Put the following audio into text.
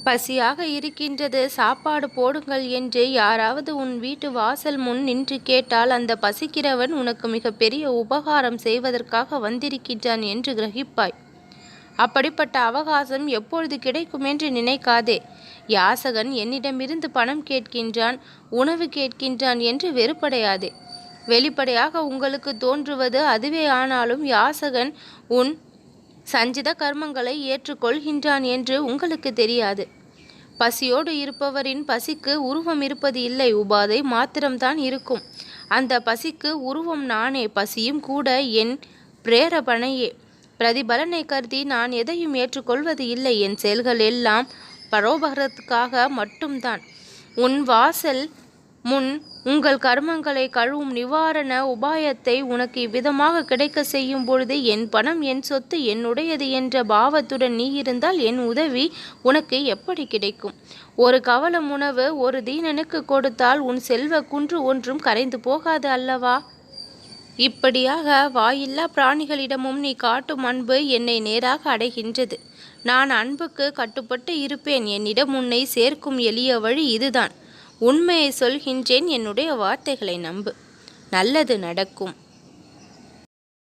பசியாக இருக்கின்றது, சாப்பாடு போடுங்கள் என்று யாராவது உன் வீட்டு வாசல் முன் நின்று கேட்டால் அந்த பசிக்கிறவன் உனக்கு மிகப்பெரிய உபகாரம் செய்வதற்காக வந்திருக்கின்றான் என்று கிரகிப்பாய். அப்படிப்பட்ட அவகாசம் எப்பொழுது கிடைக்கும் என்று நினைக்காதே. யாசகன் என்னிடமிருந்து பணம் கேட்கின்றான், உணவு கேட்கின்றான் என்று வெறுப்படையாதே. வெளிப்படையாக உங்களுக்கு தோன்றுவது அதுவே. ஆனாலும் யாசகன் உன் சஞ்சித கர்மங்களை ஏற்றுக்கொள்கின்றான் என்று உங்களுக்கு தெரியாது. பசியோடு இருப்பவரின் பசிக்கு உருவம் இருப்பது இல்லை, உபாதை மாத்திரம்தான் இருக்கும். அந்த பசிக்கு உருவம் நானே, பசியும் கூட என் பிரேரபணையே. பிரதிபலனை கருதி நான் எதையும் ஏற்றுக்கொள்வது இல்லை. என் செயல்கள் எல்லாம் பரோபகரத்துக்காக மட்டும்தான். உன் வாசல் முன் உங்கள் கர்மங்களை கழுவும் நிவாரண உபாயத்தை உனக்கு இவ்விதமாக கிடைக்க செய்யும் பொழுது என் பணம், என் சொத்து என்னுடையது என்ற பாவத்துடன் நீ இருந்தால் என் உதவி உனக்கு எப்படி கிடைக்கும்? ஒரு கவலம் உணவு ஒரு தீனனுக்கு கொடுத்தால் உன் செல்வ குன்று ஒன்றும் கரைந்து போகாது அல்லவா? இப்படியாக வாயில்லா பிராணிகளிடமும் நீ காட்டும் அன்பு என்னை நேராக அடைகின்றது. நான் அன்புக்கு கட்டுப்பட்டு இருப்பேன். என்னிடம் உன்னை சேர்க்கும் எளிய வழி இதுதான். உண்மையை சொல்கின்றேன், என்னுடைய வார்த்தைகளை நம்பு. நல்லது நடக்கும்.